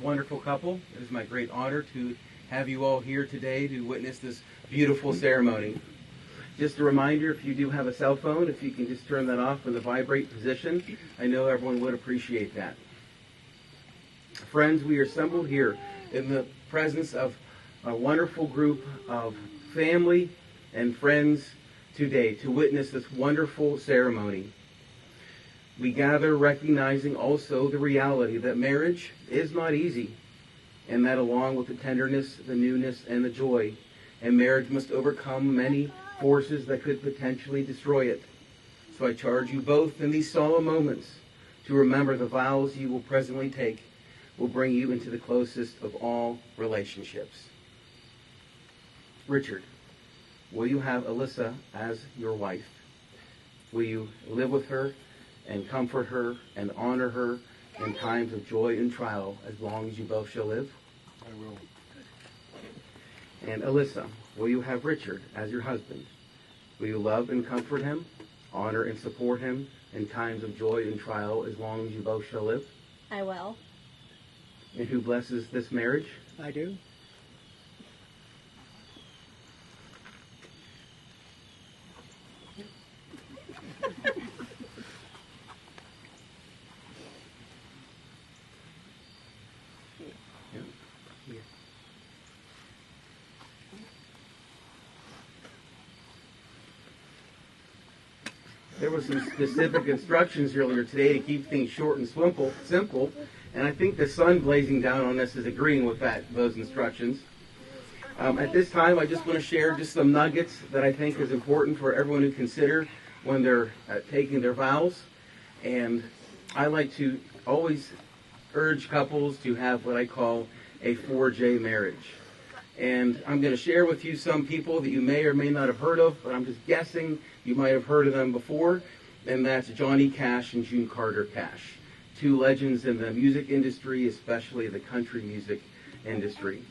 wonderful couple. It is my great honor to have you all here today to witness this beautiful ceremony. Just a reminder, if you do have a cell phone, if you can just turn that off in the vibrate position, I know everyone would appreciate that. Friends, we are assembled here in the presence of a wonderful group of family and friends today to witness this wonderful ceremony. We gather recognizing also the reality that marriage is not easy, and that along with the tenderness, the newness, and the joy, and marriage must overcome many forces that could potentially destroy it. So I charge you both in these solemn moments to remember the vows you will presently take will bring you into the closest of all relationships. Richard, will you have Alyssa as your wife? Will you live with her and comfort her and honor her in times of joy and trial as long as you both shall live? I will. And Alyssa, will you have Richard as your husband? Will you love and comfort him, honor and support him in times of joy and trial as long as you both shall live? I will. And who blesses this marriage? I do. There were some specific instructions earlier today to keep things short and simple, and I think the sun blazing down on us is agreeing with those instructions. At this time, I just want to share just some nuggets that I think is important for everyone to consider when they're taking their vows. And I like to always urge couples to have what I call a 4J marriage. And I'm going to share with you some people that you may or may not have heard of, but I'm just guessing you might have heard of them before, and that's Johnny Cash and June Carter Cash, two legends in the music industry, especially the country music industry.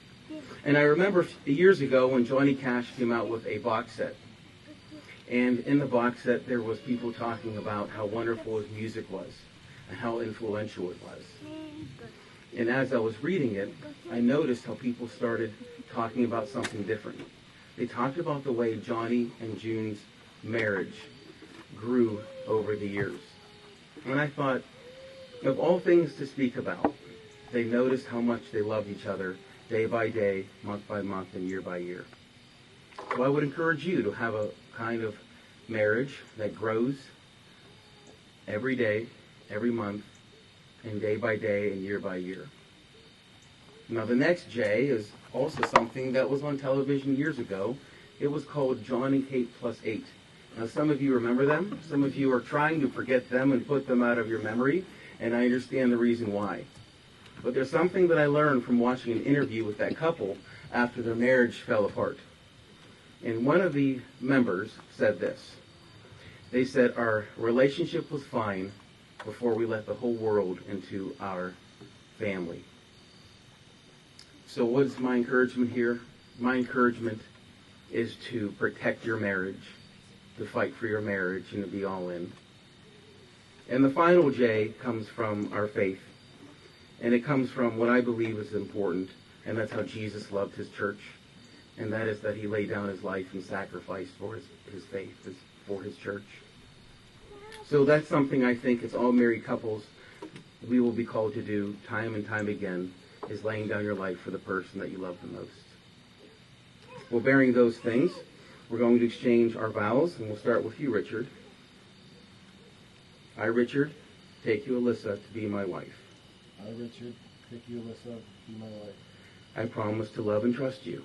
And I remember years ago when Johnny Cash came out with a box set, and in the box set there was people talking about how wonderful his music was and how influential it was. And as I was reading it, I noticed how people started talking about something different. They talked about the way Johnny and June's marriage grew over the years. And I thought, of all things to speak about, they noticed how much they loved each other day by day, month by month, and year by year. So I would encourage you to have a kind of marriage that grows every day, every month, and day by day and year by year. Now the next J is also something that was on television years ago. It was called John and Kate Plus 8. Now some of you remember them. Some of you are trying to forget them and put them out of your memory, and I understand the reason why. But there's something that I learned from watching an interview with that couple after their marriage fell apart. And one of the members said this. They said, our relationship was fine before we let the whole world into our family. So what's my encouragement here? My encouragement is to protect your marriage, to fight for your marriage, and to be all in. And the final J comes from our faith. And it comes from what I believe is important, and that's how Jesus loved his church. And that is that he laid down his life and sacrificed for his faith, for his church. So that's something I think as all married couples we will be called to do time and time again, is laying down your life for the person that you love the most. Well, bearing those things, we're going to exchange our vows, and we'll start with you, Richard. I, Richard, take you, Alyssa, to be my wife. I, Richard, take you, Alyssa, to be my wife. I promise to love and trust you.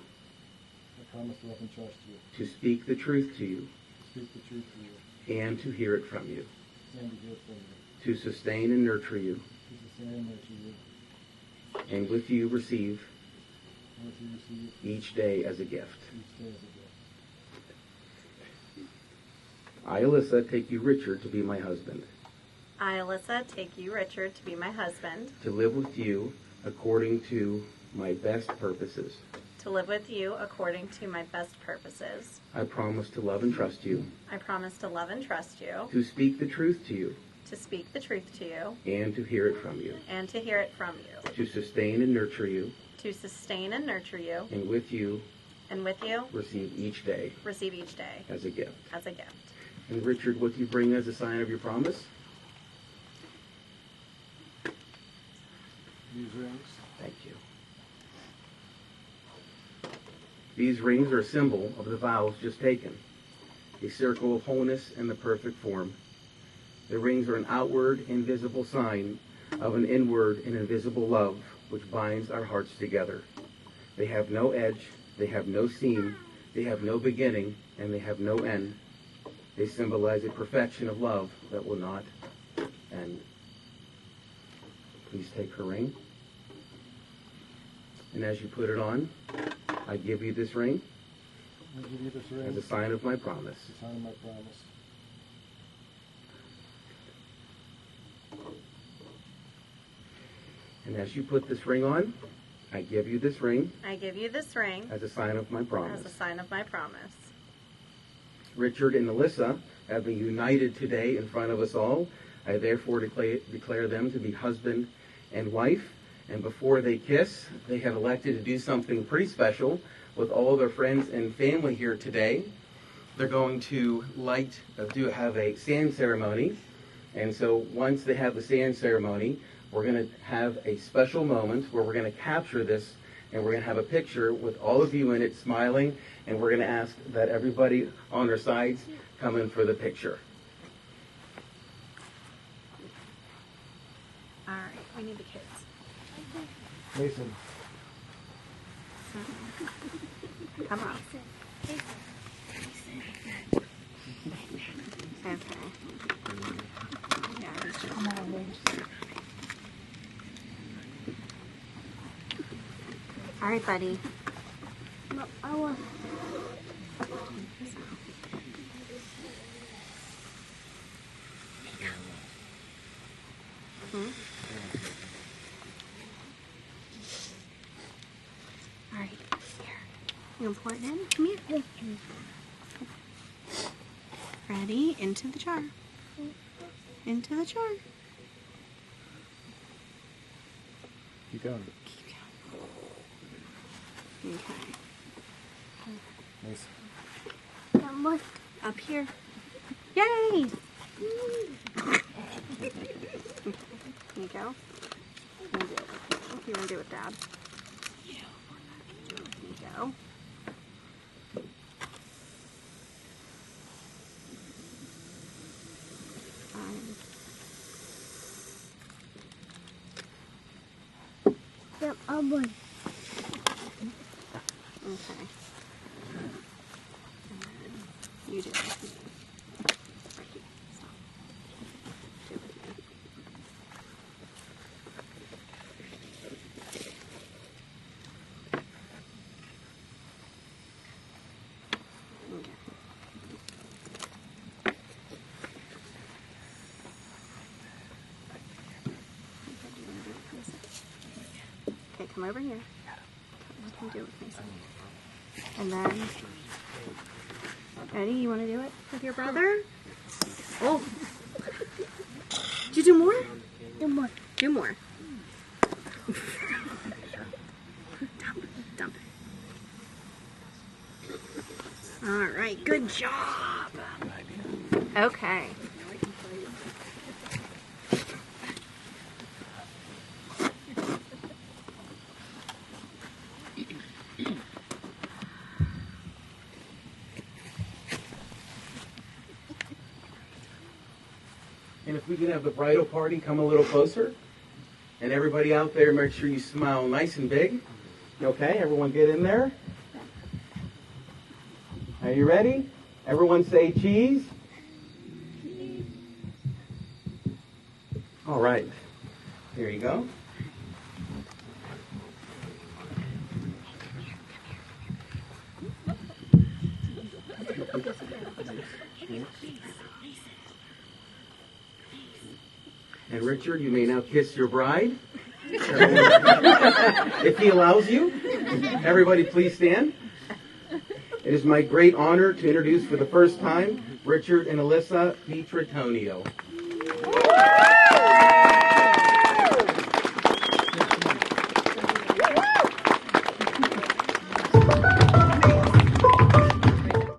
I promise to love and trust you. To speak the truth to you. To speak the truth to you. And to hear it from you. And to hear it from you. To sustain and nurture you. To sustain and nurture you. And with you receive. And with you receive. Each day as a gift. Each day as a gift. I, Alyssa, take you, Richard, to be my husband. I, Alyssa, take you, Richard, to be my husband. To live with you according to my best purposes. To live with you according to my best purposes. I promise to love and trust you. I promise to love and trust you. To speak the truth to you. to speak the truth to you, and to hear it from you, and to hear it from you, to sustain and nurture you, to sustain and nurture you, and with you receive each day as a gift. as a gift. And Richard, what do you bring as a sign of your promise? These rings. Thank you. These rings are a symbol of the vows just taken, a circle of wholeness and the perfect form. The rings are an outward, invisible sign of an inward and invisible love which binds our hearts together. They have no edge, they have no seam, they have no beginning, and they have no end. They symbolize a perfection of love that will not end. Please take her ring. And as you put it on, I give you this ring I give you this ring as a sign of my promise. as a sign of my promise. And as you put this ring on, I give you this ring I give you this ring as a sign of my promise. as a sign of my promise. Richard and Alyssa have been united today in front of us all. I therefore declare them to be husband and wife. And before they kiss, they have elected to do something pretty special with all their friends and family here today. They're going to have a sand ceremony. And so once they have the sand ceremony, we're going to have a special moment where we're going to capture this, and we're going to have a picture with all of you in it smiling, and we're going to ask that everybody on their sides come in for the picture. All right, we need the kids. Mason. Come on. Okay. Yeah, come on. All right, buddy. No, I want. All right, here. You gonna pour it in? Come here. Ready? Into the jar. Into the jar. Keep going. Keep going. Okay. Mason. Number. Up here. Yay! Here you go. You want to do it with Dad? Here you go. Yep, I'm one. Okay. And then you do it with me. Right here. Stop. Do it with me. Okay. Okay, come over here. Let him do it with me. And then, Eddie, you want to do it with your brother? Oh. Did you do more? Number. Do more. Dump it. All right, good job. Okay. And if we can have the bridal party come a little closer, and everybody out there, make sure you smile nice and big. Okay, everyone get in there. Are you ready? Everyone say cheese. All right, here you go. And Richard, you may now kiss your bride. If he allows you. Everybody please stand. It is my great honor to introduce for the first time Richard and Alyssa Pietrantonio.